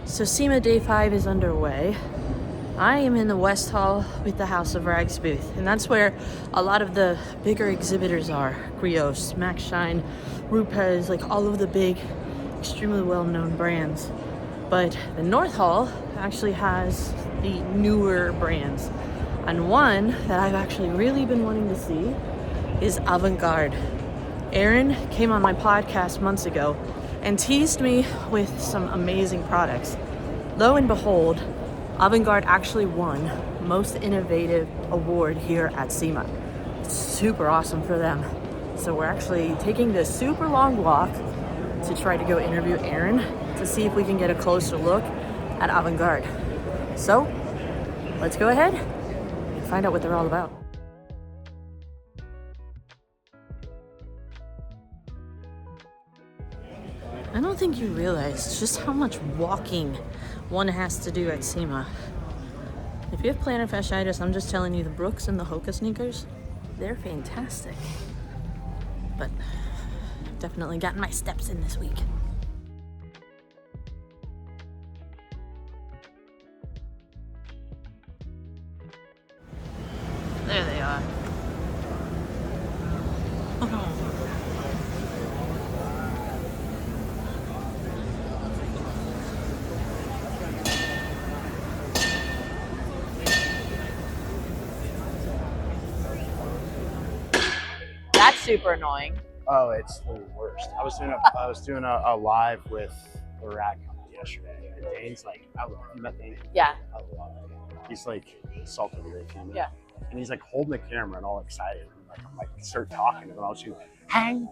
So Sema Day 5 is underway. I am in the West Hall with the House of Rags booth, and that's where a lot of the bigger exhibitors are. Grios, Max Shine, Rupes, like all of the big, extremely well-known brands. But the North Hall actually has the newer brands. And one that I've actually really been wanting to see is Avant Guard. Eron came on my podcast months ago and teased me with some amazing products. Lo and behold, Avanguard actually won Most Innovative Award here at Sema. It's super awesome for them. So we're actually taking this super long walk to try to go interview Eron to see if we can get a closer look at Avanguard. So let's go ahead and find out what they're all about. I don't think you realize just how much walking one has to do at Sema. If you have plantar fasciitis, I'm just telling you, the Brooks and the Hoka sneakers, they're fantastic. But I've definitely gotten my steps in this week. There they are. That's super annoying. Oh, it's the worst. I was doing a live with the rag company yesterday, and Dane's like, I love you met Dane? Yeah. I love him. He's like salted with him. Yeah. And he's like holding the camera and all excited. And I'm like start talking to him, and I'll shoot, hang.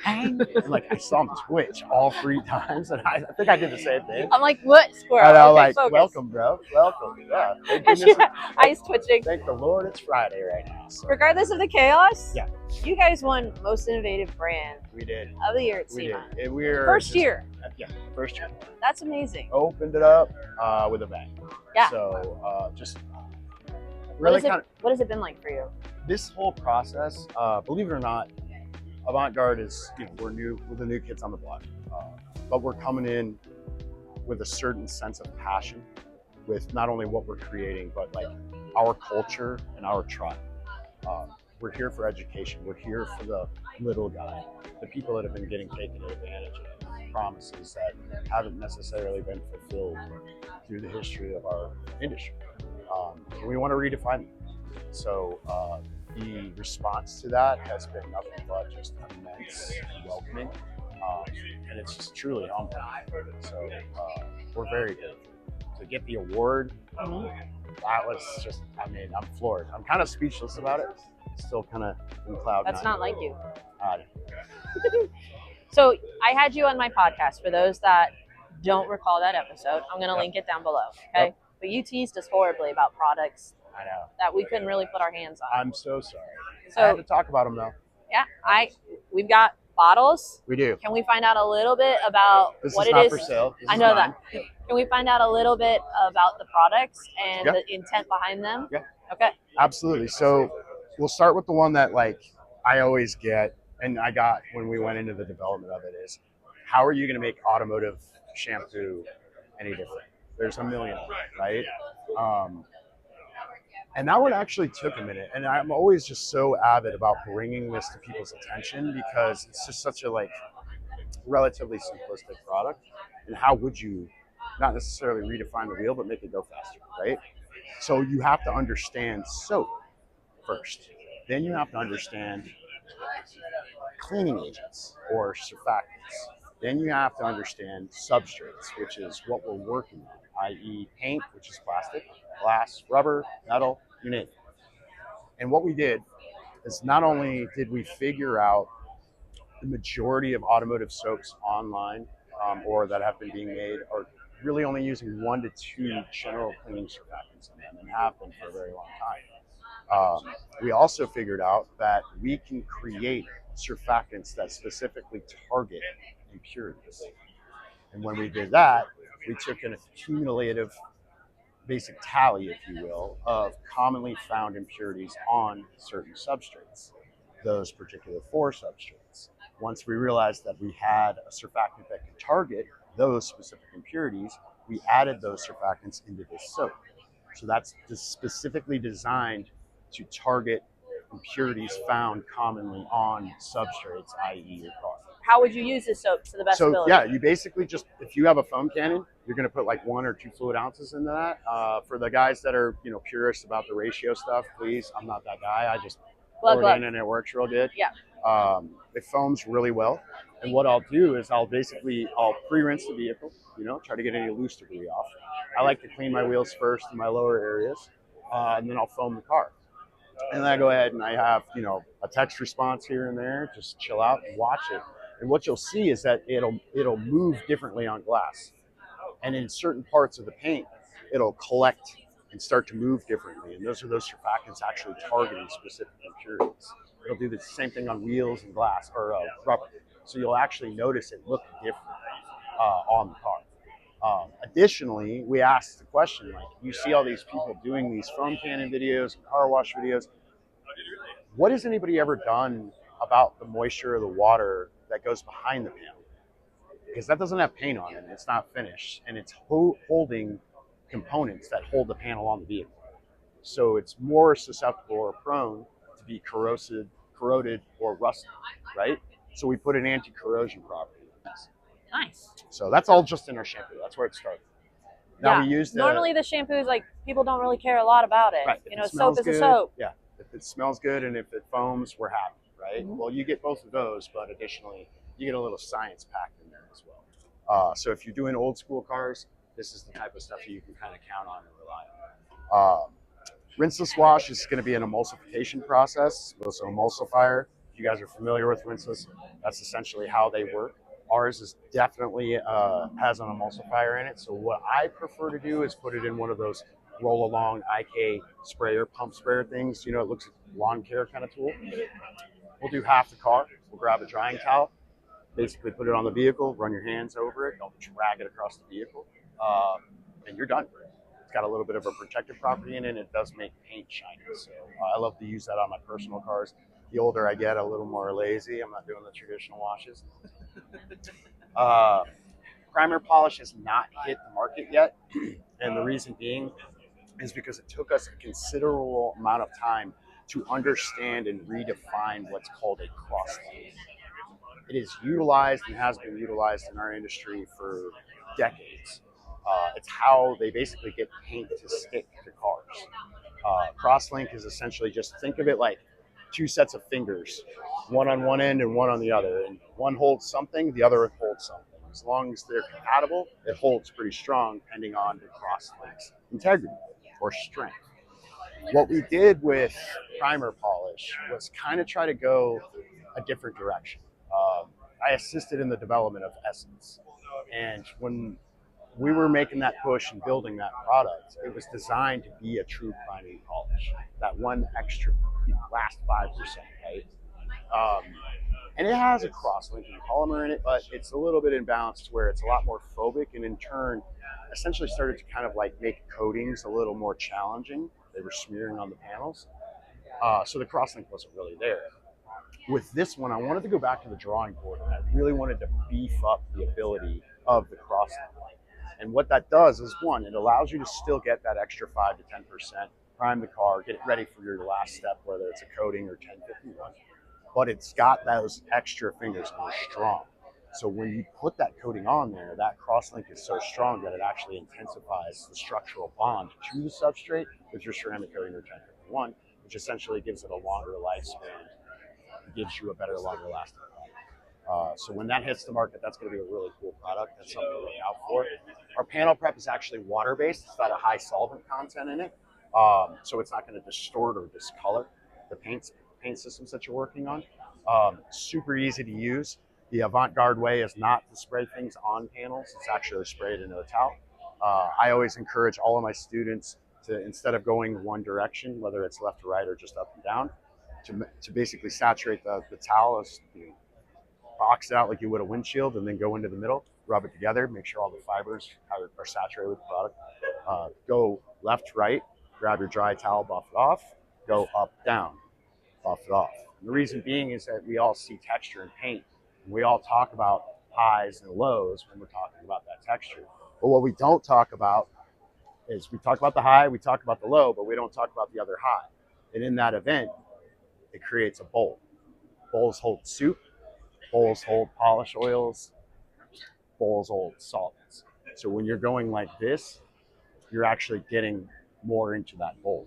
And like I saw him twitch all 3 times, and I think I did the same thing. I'm like, what, squirrel? And I'm Okay, like, focus. welcome, bro. Welcome. Yeah. Eyes twitching. Thank the Lord it's Friday right now. So. Regardless of the chaos, Yeah. You guys won Most Innovative Brand We did. of the Year at We Sema. did. We're First year. Yeah, first year. That's amazing. Opened it up with a bang. Yeah. So just really kind of. What has it been like for you? This whole process, believe it or not, Avant Guard is, we're the new kids on the block, but we're coming in with a certain sense of passion with not only what we're creating, but like our culture and our tribe. We're here for education. We're here for the little guy, the people that have been getting taken advantage of, promises that haven't necessarily been fulfilled through the history of our industry. We want to redefine them. So the response to that has been nothing but just immense and welcoming, and it's just truly humbling. So we're very good to get the award. That was just, I mean, I'm floored. I'm kind of speechless about it. Still kind of in cloud nine. That's not like you. So I had you on my podcast. For those that don't recall that episode, I'm going to link it down below. Okay. Yep. But you teased us horribly about products. I know. That we couldn't really put our hands on. I'm so sorry. So, I had to talk about them though. Yeah. We've got bottles. We do. Can we find out a little bit about what it is? This is not for sale. I know that. Can we find out a little bit about the products and the intent behind them? Yeah. Okay. Absolutely. So we'll start with the one that like I always get, and I got when we went into the development of it, is how are you going to make automotive shampoo any different? There's a million of them, right? And that one actually took a minute, and I'm always just so avid about bringing this to people's attention because it's just such a like relatively simplistic product. And how would you not necessarily redefine the wheel, but make it go faster, right? So you have to understand soap first. Then you have to understand cleaning agents or surfactants. Then you have to understand substrates, which is what we're working on, i.e. paint, which is plastic, glass, rubber, metal, you name it. And what we did is not only did we figure out the majority of automotive soaps online or that have been being made are really only using 1 to 2 general cleaning surfactants in them and have been for a very long time. We also figured out that we can create surfactants that specifically target impurities. And when we did that, we took an accumulative basic tally, if you will, of commonly found impurities on certain substrates, those particular 4 substrates. Once we realized that we had a surfactant that could target those specific impurities, we added those surfactants into this soap. So that's specifically designed to target impurities found commonly on substrates, i.e. your car. How would you use this soap to the best So ability? yeah, you basically just, if you have a foam cannon, you're going to put like 1 or 2 fluid ounces into that. For the guys that are, purists about the ratio stuff, please, I'm not that guy. I just pour it in and it works real good. Yeah. It foams really well. And what I'll do is I'll pre-rinse the vehicle, try to get any loose debris off. I like to clean my wheels first in my lower areas, and then I'll foam the car. And then I go ahead and I have, a text response here and there, just chill out and watch it. And what you'll see is that it'll move differently on glass. And in certain parts of the paint, it'll collect and start to move differently. And those are those surfactants actually targeting specific impurities. It'll do the same thing on wheels and glass or rubber. So you'll actually notice it look different on the car. Additionally, we asked the question, like, you see all these people doing these foam cannon videos and car wash videos. What has anybody ever done about the moisture of the water that goes behind the panel? Because that doesn't have paint on it, it's not finished, and it's holding components that hold the panel on the vehicle. So it's more susceptible or prone to be corroded, or rusted, right? So we put an anti-corrosion property in this. Nice. So that's all just in our shampoo. That's where it started. Now we use normally the shampoos, like, people don't really care a lot about it. Right. Soap is a soap. Yeah. If it smells good and if it foams, we're happy, right? Mm-hmm. Well, you get both of those, but additionally, you get a little science packed in there as well. So if you're doing old school cars, this is the type of stuff you can kind of count on and rely on. Rinseless wash is going to be an emulsification process. So emulsifier, if you guys are familiar with Rinseless, that's essentially how they work. Ours is definitely has an emulsifier in it. So what I prefer to do is put it in one of those roll along IK sprayer, pump sprayer things. It looks like a lawn care kind of tool. We'll do half the car. We'll grab a drying towel, basically put it on the vehicle, run your hands over it, don't drag it across the vehicle, and you're done. It's got a little bit of a protective property in it, and it does make paint shiny. So I love to use that on my personal cars. The older I get, a little more lazy. I'm not doing the traditional washes. Primer polish has not hit the market yet, and the reason being is because it took us a considerable amount of time to understand and redefine what's called a cross-link. It is utilized and has been utilized in our industry for decades. It's how they basically get paint to stick to cars. Cross-link is essentially, just think of it like 2 sets of fingers, one on one end and one on the other. And one holds something, the other holds something. As long as they're compatible, it holds pretty strong, depending on the cross-link's integrity or strength. What we did with primer polish was kind of try to go a different direction. I assisted in the development of Essence. And when we were making that push and building that product, it was designed to be a true priming polish. That one extra last 5%, right? And it has a cross-linking polymer in it, but it's a little bit imbalanced to where it's a lot more phobic, and in turn, essentially started to kind of like make coatings a little more challenging. They were smearing on the panels. So the crosslink wasn't really there. With this one, I wanted to go back to the drawing board, and I really wanted to beef up the ability of the crosslink. And what that does is, one, it allows you to still get that extra 5 to 10%, prime the car, get it ready for your last step, whether it's a coating or 1051. But it's got those extra fingers and they're strong. So when you put that coating on there, that crosslink is so strong that it actually intensifies the structural bond to the substrate with your ceramic coating or 1051, which essentially gives it a longer lifespan, gives you a better, longer lasting product. So when that hits the market, that's going to be a really cool product. That's something to look out for. Our panel prep is actually water-based. It's got a high solvent content in it. So it's not going to distort or discolor the paint systems that you're working on. Super easy to use. The Avant Guard way is not to spray things on panels. It's actually sprayed into a towel. I always encourage all of my students to, instead of going one direction, whether it's left to right or just up and down, to basically saturate the towel, box it out like you would a windshield, and then go into the middle, rub it together, make sure all the fibers are saturated with the product. Go left, right, grab your dry towel, buff it off, go up, down, buff it off. And the reason being is that we all see texture in paint. And we all talk about highs and lows when we're talking about that texture. But what we don't talk about is we talk about the high, we talk about the low, but we don't talk about the other high. And in that event, it creates a bowl. Bowls hold soup, bowls hold polish oils, bowls hold solvents. So when you're going like this, you're actually getting more into that bowl.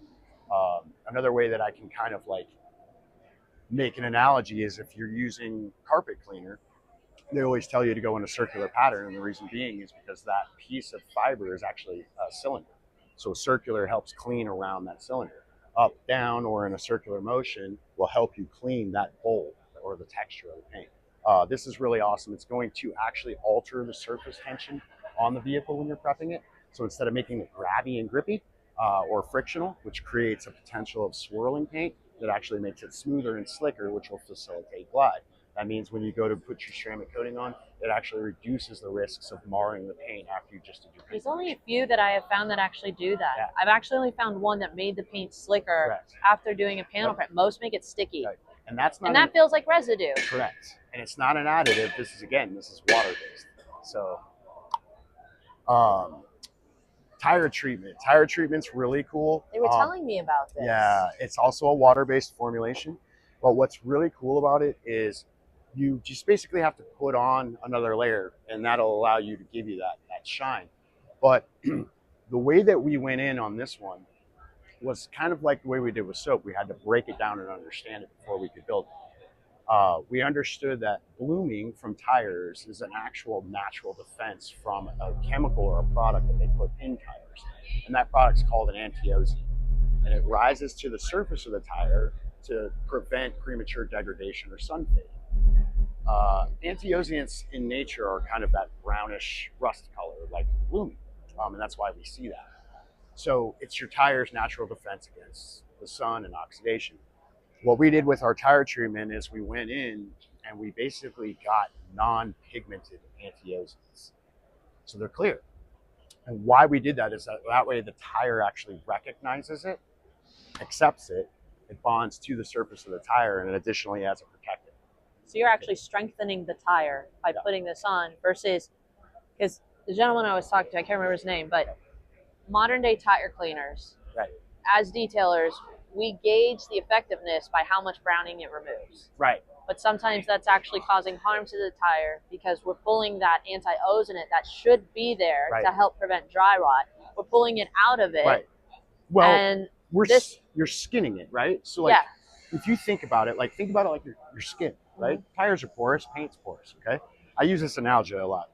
Another way that I can kind of like make an analogy is if you're using carpet cleaner, they always tell you to go in a circular pattern, and the reason being is because that piece of fiber is actually a cylinder. So circular helps clean around that cylinder. Up, down, or in a circular motion will help you clean that bowl or the texture of the paint. This is really awesome. It's going to actually alter the surface tension on the vehicle when you're prepping it. So instead of making it grabby and grippy or frictional, which creates a potential of swirling paint, it actually makes it smoother and slicker, which will facilitate glide. That means when you go to put your ceramic coating on, it actually reduces the risks of marring the paint after you just did your paint. There's only a few that I have found that actually do that. Yeah. I've actually only found one that made the paint slicker Correct. after doing a panel prep. Most make it sticky. Right. And that's not and that feels like residue. Correct. And it's not an additive. This is water-based. So tire treatment. Tire treatment's really cool. They were telling me about this. Yeah, it's also a water-based formulation. But what's really cool about it is you just basically have to put on another layer, and that'll allow you to give you that shine. But the way that we went in on this one was kind of like the way we did with soap. We had to break it down and understand it before we could build it. We understood that blooming from tires is an actual natural defense from a chemical or a product that they put in tires. And that product's called an antioxidant. And it rises to the surface of the tire to prevent premature degradation or sun fade. Antioxidants in nature are kind of that brownish rust color, like blooming, and that's why we see that. So it's your tire's natural defense against the sun and oxidation. What we did with our tire treatment is we went in and we basically got non-pigmented antioxidants. So they're clear. And why we did that is that way the tire actually recognizes it, accepts it, it bonds to the surface of the tire, and it additionally has a protectant. So you're actually strengthening the tire by putting this on versus, because the gentleman I was talking to, I can't remember his name, but modern day tire cleaners, right, as detailers, we gauge the effectiveness by how much browning it removes. Right. But sometimes that's actually causing harm to the tire because we're pulling that anti-ozonate that should be there to help prevent dry rot. We're pulling it out of it. Right. Well, and you're skinning it, right? So like, if you think about it like your skin, right? Mm-hmm. Tires are porous, paint's porous, okay? I use this analogy a lot.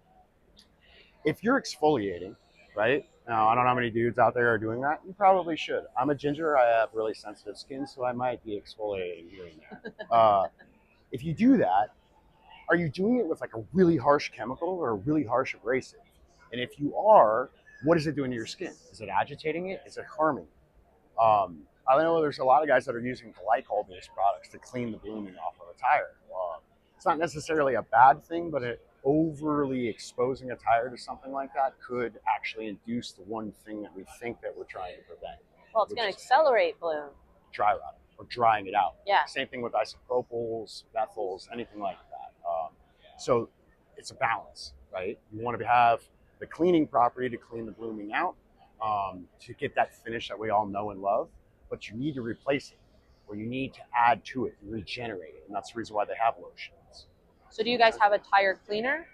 If you're exfoliating, right? Now, I don't know how many dudes out there are doing that. You probably should. I'm a ginger. I have really sensitive skin, so I might be exfoliating here and there. If you do that, are you doing it with like a really harsh chemical or a really harsh abrasive? And if you are, what is it doing to your skin? Is it agitating it? Is it harming it? I know there's a lot of guys that are using glycol-based products to clean the blooming off of a tire. It's not necessarily a bad thing, but overly exposing a tire to something like that could actually induce the one thing that we think that we're trying to prevent. Well, it's going to accelerate bloom. Dry rot or drying it out. Yeah. Same thing with isopropyls, methyls, anything like that. So it's a balance, right? You want to have the cleaning property to clean the blooming out, to get that finish that we all know and love, but you need to replace it, or you need to add to it, regenerate it, and that's the reason why they have lotions. So do you guys have a tire cleaner?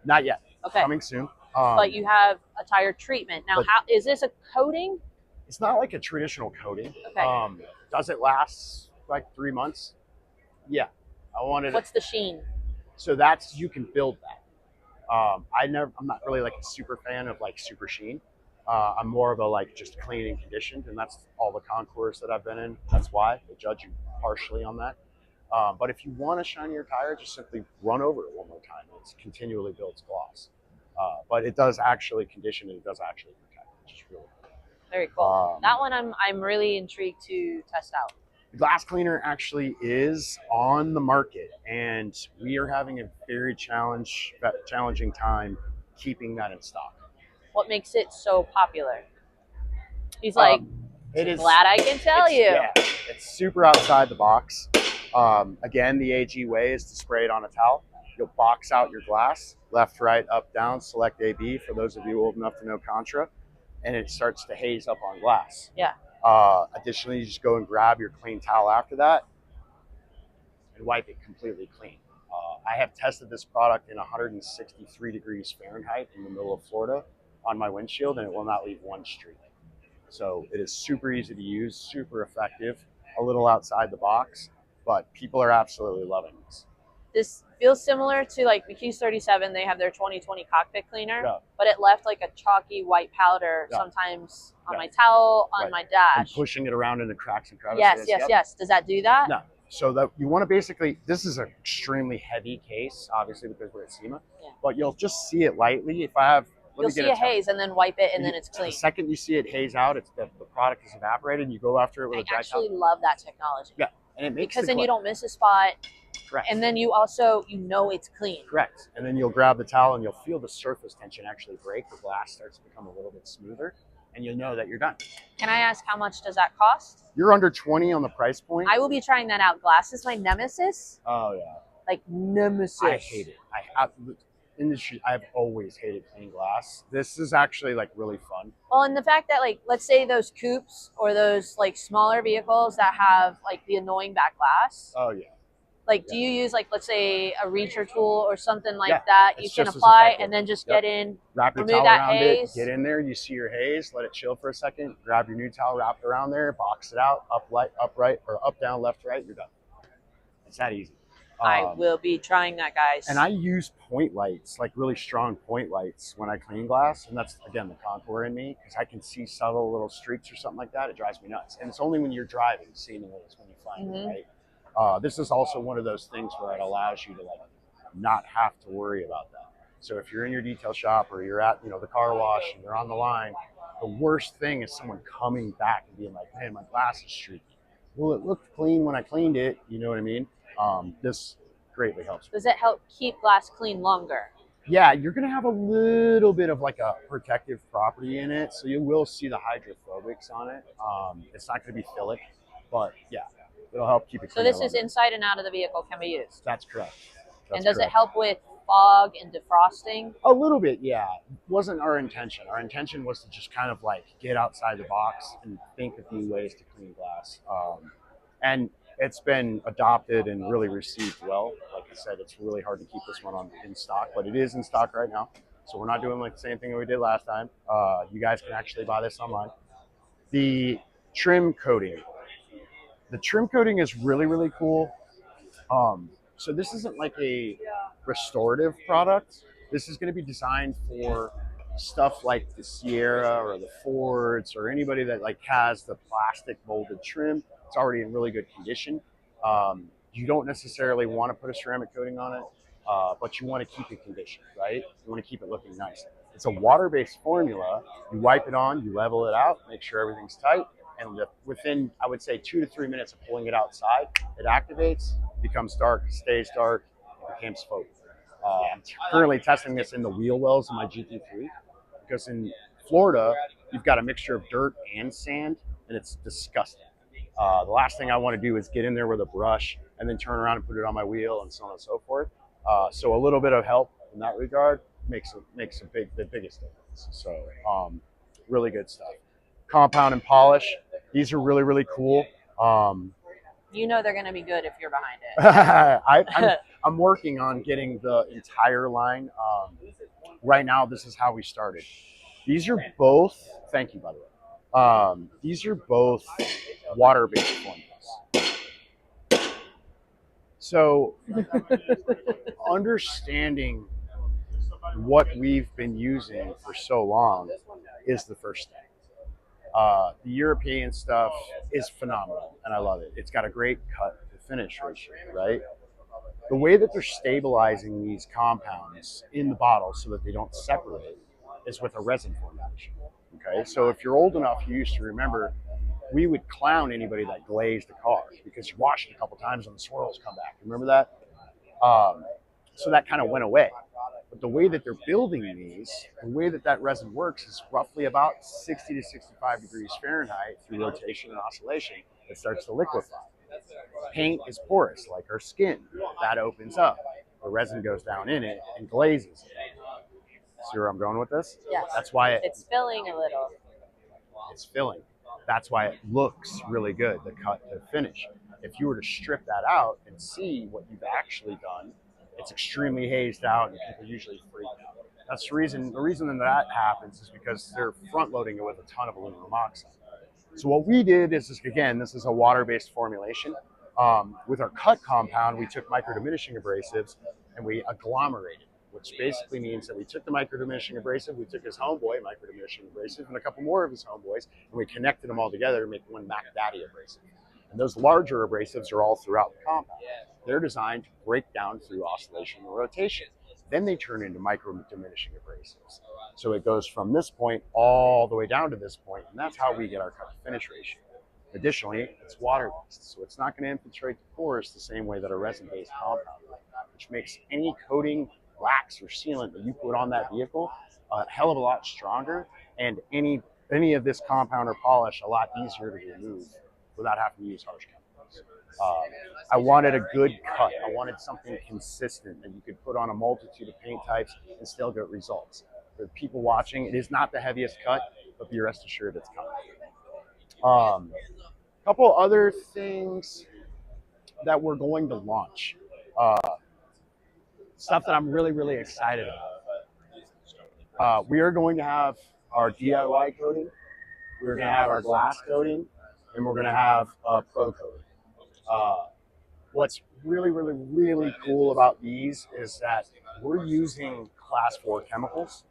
Not yet. Okay. Coming soon. But you have a tire treatment. Now, how is this a coating? It's not like a traditional coating. Okay. Does it last like 3 months? Yeah. What's the sheen? So you can build that. I'm not really like a super fan of like super sheen. I'm more of a like just clean and conditioned, and that's all the concours that I've been in. That's why they judge you partially on that. But if you want to shine your tire, just simply run over it one more time. It continually builds gloss. But it does actually condition and it does actually protect, which is really cool. Very cool. That one I'm really intrigued to test out. The glass cleaner actually is on the market, and we are having a very challenging time keeping that in stock. What makes it so popular? He's like, glad I can tell you. Yeah, it's super outside the box. Again, the AG way is to spray it on a towel. you'll box out your glass, left, right, up, down, select A, B, for those of you old enough to know Contra, and it starts to haze up on glass. Yeah. Additionally, you just go and grab your clean towel after that and wipe it completely clean. I have tested this product in 163 degrees Fahrenheit in the middle of Florida on my windshield, and it will not leave one streak. So it is super easy to use, super effective, a little outside the box, but people are absolutely loving this. This feels similar to like the Q37. They have their 2020 cockpit cleaner, Yeah. but it left like a chalky white powder Yeah. sometimes on Yeah. my towel, on Right. my dash. And pushing it around in the cracks and crevices. Yes. Yep. Does that do that? No. So that you want to basically, this is an extremely heavy case, obviously because we're at Sema, but you'll just see it lightly. If I have, You'll see a haze and then wipe it and then it's clean. The second you see it haze out, it's the product is evaporated, and you go after it with a dry towel. I actually love that technology. Yeah, and it makes because then you don't miss a spot. Correct. And then you also, it's clean. Correct. And then you'll grab the towel and you'll feel the surface tension actually break. The glass starts to become a little bit smoother, and you'll know that you're done. Can I ask how much does that cost? You're under 20 on the price point. I will be trying that out. Glass is my nemesis. Oh yeah. Like nemesis. I hate it. I've always hated clean glass. This is actually like really fun. Well, and the fact that like, let's say those coupes or those like smaller vehicles that have like the annoying back glass. Oh yeah. Like, do you use like, let's say a reacher tool or something like that? You can just apply and then just get in, wrap your remove towel that around haze. it, get in there, you see your haze, let it chill for a second, grab your new towel, wrap it around there, box it out, up right, or up, down, left, right, you're done. It's that easy. I will be trying that, guys. And I use point lights, like really strong point lights when I clean glass. And that's, again, the contour in me, because I can see subtle little streaks or something like that. It drives me nuts. And it's only when you're driving, seemingly, it's when you find it, right? This is also one of those things where it allows you to like not have to worry about that. So if you're in your detail shop or you're at, the car wash and you're on the line, the worst thing is someone coming back and being like, man, my glass is streaky. Well, it looked clean when I cleaned it. You know what I mean? This greatly helps. Does it help keep glass clean longer? Yeah, you're going to have a little bit of like a protective property in it. So you will see the hydrophobics on it. It's not going to be phthalic, but yeah, it'll help keep it clean. So this is inside and out of the vehicle can be used? That's correct. And does it help with fog and defrosting? A little bit, yeah. Wasn't our intention. Our intention was to just kind of like get outside the box and think of new ways to clean glass. And it's been adopted and really received well. Like I said, it's really hard to keep this one in stock, but it is in stock right now. So we're not doing like the same thing that we did last time. You guys can actually buy this online. The trim coating. The trim coating is really, really cool. So this isn't like a restorative product. This is going to be designed for stuff like the Sierra or the Fords or anybody that like has the plastic molded trim. It's already in really good condition. You don't necessarily want to put a ceramic coating on it, but you want to keep it conditioned, right? You want to keep it looking nice. It's a water-based formula. You wipe it on, you level it out, make sure everything's tight, and within, I would say, 2 to 3 minutes of pulling it outside, it activates, becomes dark, stays dark, it becomes faux. I'm currently testing this in the wheel wells in my GT3 because in Florida, you've got a mixture of dirt and sand, and it's disgusting. The last thing I want to do is get in there with a brush and then turn around and put it on my wheel and so on and so forth. So a little bit of help in that regard makes the biggest difference. So really good stuff. Compound and polish. These are really, really cool. You know they're going to be good if you're behind it. I'm working on getting the entire line. Right now, this is how we started. These are both, thank you, by the way. These are both water-based formulas. So understanding what we've been using for so long is the first step. The European stuff is phenomenal, and I love it. It's got a great cut to finish ratio, right? The way that they're stabilizing these compounds in the bottle so that they don't separate is with a resin formulation. Okay, so if you're old enough, you used to remember we would clown anybody that glazed a car because you washed it a couple times and the swirls come back. Remember that? So that kind of went away. But the way that they're building these, the way that that resin works is roughly about 60 to 65 degrees Fahrenheit through rotation and oscillation. It starts to liquefy. Paint is porous, like our skin. That opens up. the resin goes down in it and glazes it. See where I'm going with this? Yes. That's why It's filling a little. it's filling. That's why it looks really good, the cut to finish. If you were to strip that out and see what you've actually done, it's extremely hazed out and people usually freak out. That's the reason that happens is because they're front loading it with a ton of aluminum oxide. So what we did is, again, this is a water-based formulation. With our cut compound, we took micro diminishing abrasives and we agglomerated, which basically means that we took the micro diminishing abrasive, we took his homeboy micro diminishing abrasive, and a couple more of his homeboys, and we connected them all together to make one Mac Daddy abrasive. And those larger abrasives are all throughout the compound. They're designed to break down through oscillation and rotation. Then they turn into micro diminishing abrasives. So it goes from this point all the way down to this point, and that's how we get our cut to finish ratio. Additionally, it's water-based, so it's not going to infiltrate the pores the same way that a resin-based compound would, which makes any coating, wax, or sealant that you put on that vehicle a hell of a lot stronger, and any of this compound or polish a lot easier to remove without having to use harsh chemicals. I wanted a good cut. I wanted something consistent that you could put on a multitude of paint types and still get results. For people watching, it is not the heaviest cut, but be rest assured it's coming. A couple other things that we're going to launch. Stuff that I'm really, really excited about. We are going to have our DIY coating. We're going to have our glass coating, and we're going to have a pro coating. What's really, really, really cool about these is that we're using class 4 chemicals,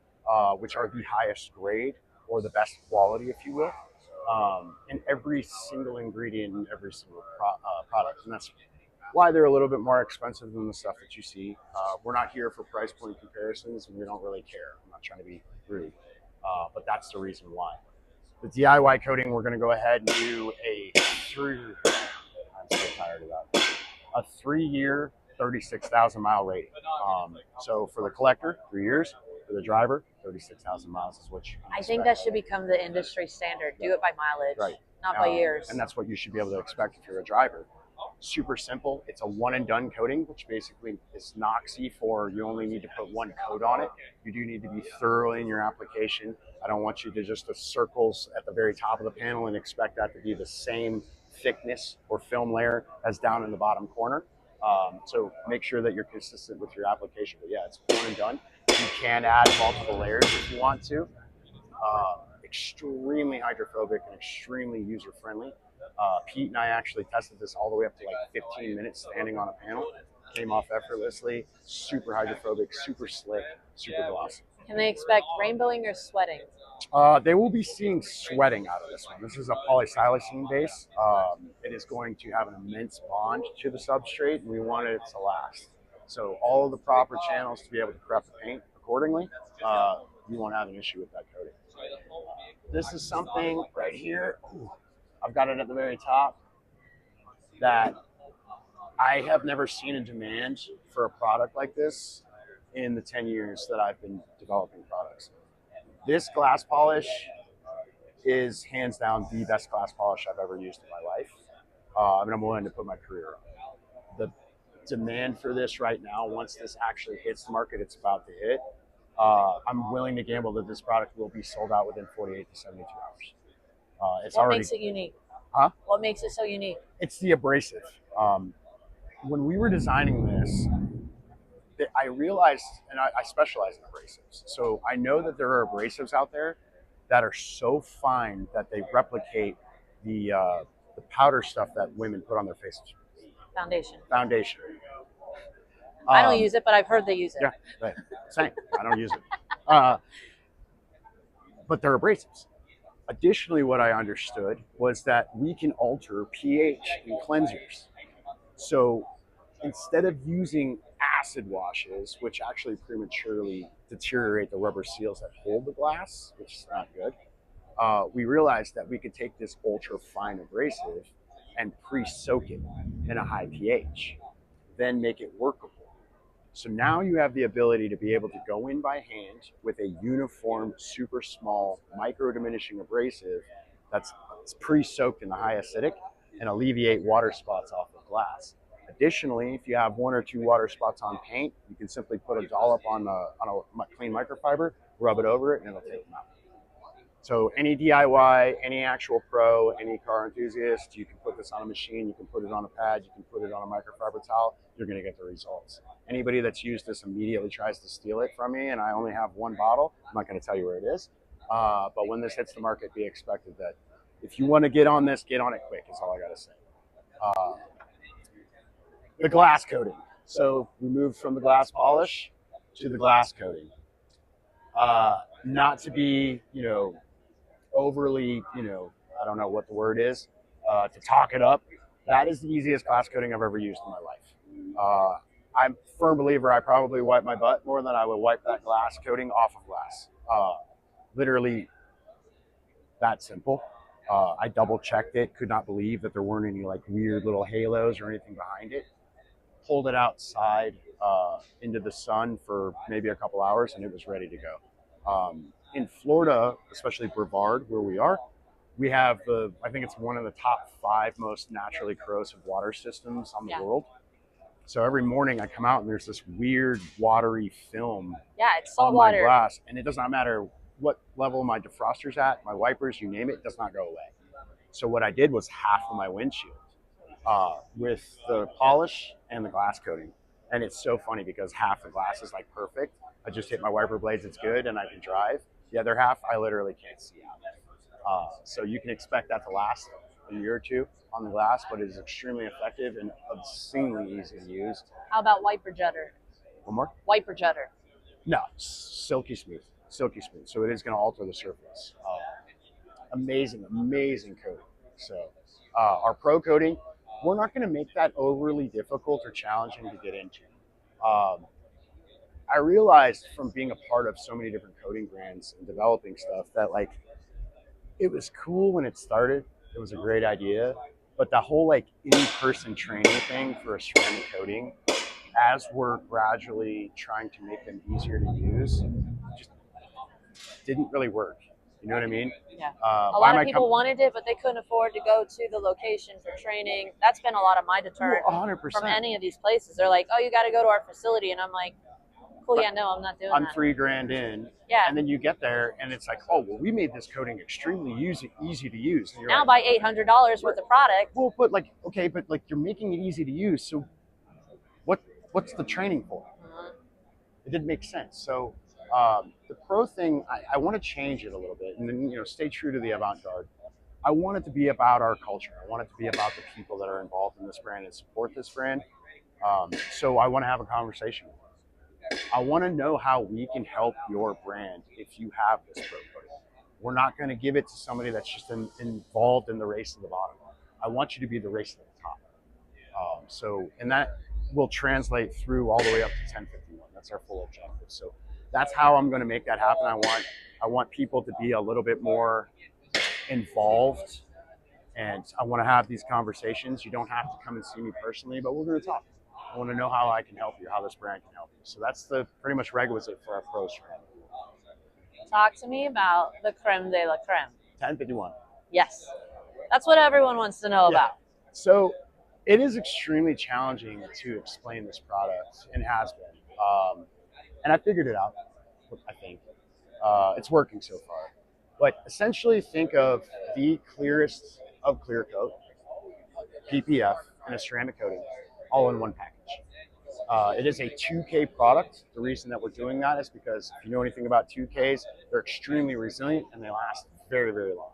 which are the highest grade or the best quality, if you will, in every single ingredient in every single product. And that's why they're a little bit more expensive than the stuff that you see. We're not here for price point comparisons, and we don't really care. I'm not trying to be rude, but that's the reason why. The DIY coating, we're going to go ahead and do I'm so tired of that. A 3-year, 36,000 mile rating. So for the collector, 3 years. For the driver, 36,000 miles is what you can I think that should become the industry standard. Do it by mileage, right. not by years. And that's what you should be able to expect if you're a driver. Super simple. It's a one and done coating, which basically is Knoxy for you only need to put one coat on it. You do need to be thorough in your application. I don't want you to just the circles at the very top of the panel and expect that to be the same thickness or film layer as down in the bottom corner. So make sure that you're consistent with your application. But yeah, it's one and done. You can add multiple layers if you want to. Extremely hydrophobic and extremely user-friendly. Pete and I actually tested this all the way up to like 15 minutes standing on a panel. Came off effortlessly, super hydrophobic, super slick, super glossy. Can they expect rainbowing or sweating? They will be seeing sweating out of this one. This is a polysilicene base. It is going to have an immense bond to the substrate, and we wanted it to last. So all of the proper channels to be able to prep the paint accordingly, you won't have an issue with that coating. This is something right here. I've got it at the very top that I have never seen a demand for a product like this in the 10 years that I've been developing products. This glass polish is hands down the best glass polish I've ever used in my life. And I'm willing to put my career on. The demand for this right now, once this actually hits the market, it's about to hit. I'm willing to gamble that this product will be sold out within 48 to 72 hours. What makes it unique? Huh? What makes it so unique? It's the abrasive. When we were designing this, I realized, and I specialize in abrasives, so I know that there are abrasives out there that are so fine that they replicate the powder stuff that women put on their faces. Foundation. I don't use it, but I've heard they use it. Yeah, right. Same. I don't use it. But they're abrasives. Additionally, what I understood was that we can alter pH in cleansers. So instead of using acid washes, which actually prematurely deteriorate the rubber seals that hold the glass, which is not good, we realized that we could take this ultra fine abrasive and pre-soak it in a high pH, then make it workable. So now you have the ability to be able to go in by hand with a uniform, super small, micro diminishing abrasive that's pre-soaked in the high acidic and alleviate water spots off of glass. Additionally, if you have 1 or 2 water spots on paint, you can simply put a dollop on a clean microfiber, rub it over it, and it'll take them out. So any DIY, any actual pro, any car enthusiast, you can put this on a machine, you can put it on a pad, you can put it on a microfiber towel, you're going to get the results. Anybody that's used this immediately tries to steal it from me, and I only have 1 bottle. I'm not going to tell you where it is. But when this hits the market, be expected that if you want to get on this, get on it quick is all I got to say. The glass coating. So we moved from the glass polish to the glass coating. Not to be, overly, I don't know what the word is, to talk it up. That is the easiest glass coating I've ever used in my life. I'm a firm believer I probably wipe my butt more than I would wipe that glass coating off of glass. Literally that simple. I double checked it, could not believe that there weren't any like weird little halos or anything behind it. Pulled it outside into the sun for maybe a couple hours and it was ready to go. In Florida, especially Brevard, where we are, we have I think it's one of the top 5 most naturally corrosive water systems on the world. So every morning I come out and there's this weird watery film it's salt on water. my glass, and it does not matter what level my defroster's at, my wipers, you name it, it does not go away. So what I did was half of my windshield with the polish and the glass coating. And it's so funny because half the glass is like perfect. I just hit my wiper blades, it's good, and I can drive. The other half, I literally can't see out. So you can expect that to last a year or 2 on the glass, but it is extremely effective and obscenely easy to use. How about wiper jetter? One more? Wiper jetter. No, silky smooth. Silky smooth. So it is going to alter the surface. Amazing coating. So our pro coating, we're not going to make that overly difficult or challenging to get into. I realized from being a part of so many different coating brands and developing stuff that like it was cool when it started. It was a great idea, but the whole like in-person training thing for a ceramic coating, as we're gradually trying to make them easier to use, just didn't really work. You know what I mean? Yeah. A lot of people wanted it, but they couldn't afford to go to the location for training. That's been a lot of my deterrent 100%. from any of these places. They're like, oh, you got to go to our facility. And I'm like, cool, yeah, no, I'm not doing that. I'm $3,000 in. Yeah. And then you get there and it's like, oh, well, we made this coating extremely easy to use. And you're now like, buy $800 worth of product. Well, but like, okay, but like you're making it easy to use. So what's the training for? Mm-hmm. It didn't make sense. So the pro thing, I want to change it a little bit and then, stay true to the Avant Guard. I want it to be about our culture. I want it to be about the people that are involved in this brand and support this brand. So I want to have a conversation with them. I want to know how we can help your brand if you have this pro coating. We're not going to give it to somebody that's just involved in the race to the bottom. I want you to be the race to the top. And that will translate through all the way up to 1051. That's our full objective. So that's how I'm going to make that happen. I want people to be a little bit more involved, and I want to have these conversations. You don't have to come and see me personally, but we're going to talk. I want to know how I can help you, how this brand can help you. So that's the pretty much requisite for our pro strategy. Talk to me about the creme de la creme. 1051. Yes. That's what everyone wants to know about. So it is extremely challenging to explain this product, and has been. And I figured it out, I think. It's working so far. But essentially think of the clearest of clear coat, PPF, and a ceramic coating all in one package. It is a 2K product. The reason that we're doing that is because if you know anything about 2Ks, they're extremely resilient and they last very, very long.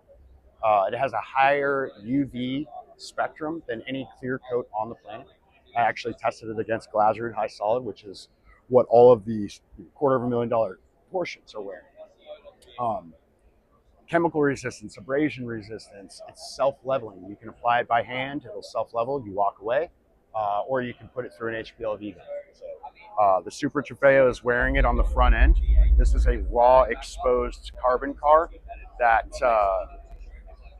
It has a higher UV spectrum than any clear coat on the planet. I actually tested it against Glazer'd High Solid, which is what all of these $250,000 portions are wearing. Chemical resistance, abrasion resistance, it's self-leveling. You can apply it by hand, it'll self-level, you walk away, or you can put it through an HPLV gun. So, the Super Trofeo is wearing it on the front end. This is a raw exposed carbon car that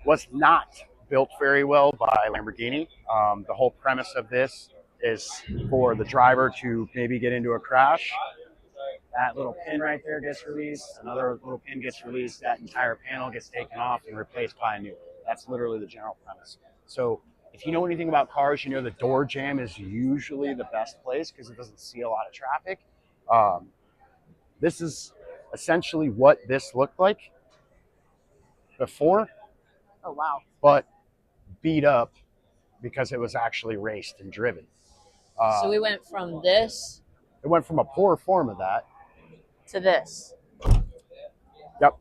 was not built very well by Lamborghini. The whole premise of this is for the driver to maybe get into a crash. That little pin right there gets released, another little pin gets released, that entire panel gets taken off and replaced by a new one. That's literally the general premise. So If you know anything about cars, you know the door jamb is usually the best place because it doesn't see a lot of traffic. This is essentially what this looked like before. Oh, wow. But beat up because it was actually raced and driven. So we went from this. It went from a poor form of that to this. Yep.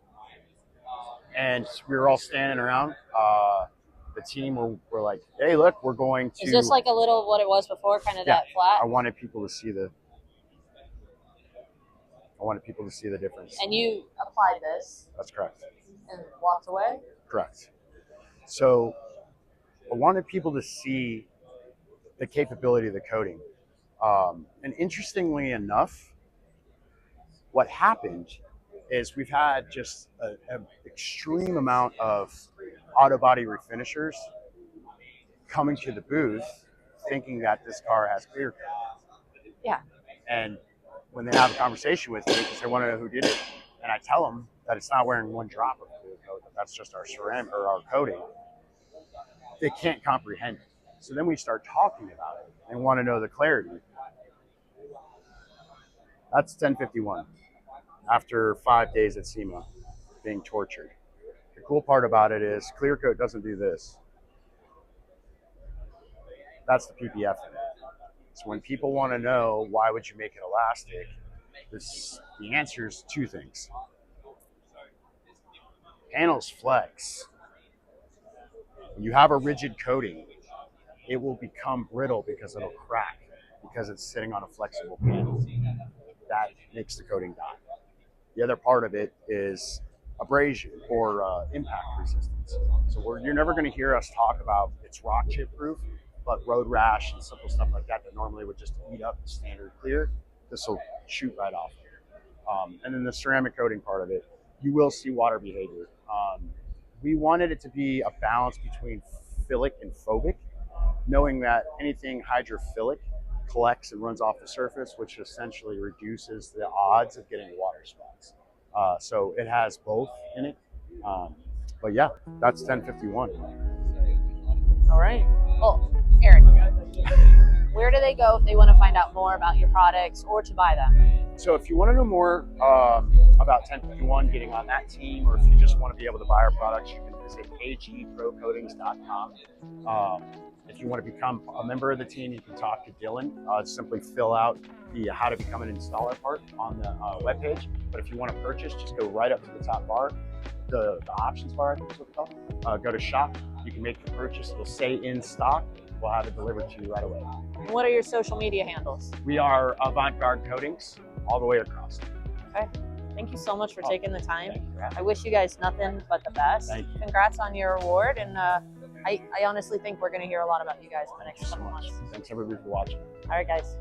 And we were all standing around. The team were like, hey, look, we're going to... Is this like a little what it was before, kind of that flat? I wanted people to see the difference. And you applied this. That's correct. And walked away? Correct. So I wanted people to see the capability of the coating. And interestingly enough, what happened is we've had just an extreme amount of auto body refinishers coming to the booth thinking that this car has clear coat. Yeah. And when they have a conversation with me, because they want to know who did it, and I tell them that it's not wearing one drop of clear coat, that that's just our ceramic or our coating, they can't comprehend it. So then we start talking about it and want to know the clarity. That's 1051 after 5 days at Sema being tortured. The cool part about it is clear coat doesn't do this. That's the PPF in it. So when people want to know why would you make it elastic, the answer is two things. Panels flex. When you have a rigid coating, it will become brittle because it'll crack because it's sitting on a flexible panel. That makes the coating die. The other part of it is abrasion or impact resistance. So you're never going to hear us talk about it's rock chip proof, but road rash and simple stuff like that normally would just eat up the standard clear, this will shoot right off. And then the ceramic coating part of it, you will see water behavior. We wanted it to be a balance between philic and phobic, knowing that anything hydrophilic collects and runs off the surface, which essentially reduces the odds of getting water spots. So it has both in it. But yeah, that's 1051. All right. Well, Eron, where do they go if they want to find out more about your products or to buy them? So if you want to know more about 1051, getting on that team, or if you just want to be able to buy our products, you can visit agprocoatings.com. If you want to become a member of the team, you can talk to Dylan. Simply fill out the how to become an installer part on the webpage. But if you want to purchase, just go right up to the top bar, the options bar, I think is what it's called. Go to shop. You can make the purchase. It'll say in stock. We'll have it delivered to you right away. And what are your social media handles? We are Avant Guard Coatings all the way across. Okay. Thank you so much for taking the time. I wish you guys nothing but the best. Thank you. Congrats on your award. And I honestly think we're going to hear a lot about you guys in the next couple months. Thanks everybody for watching. All right, guys.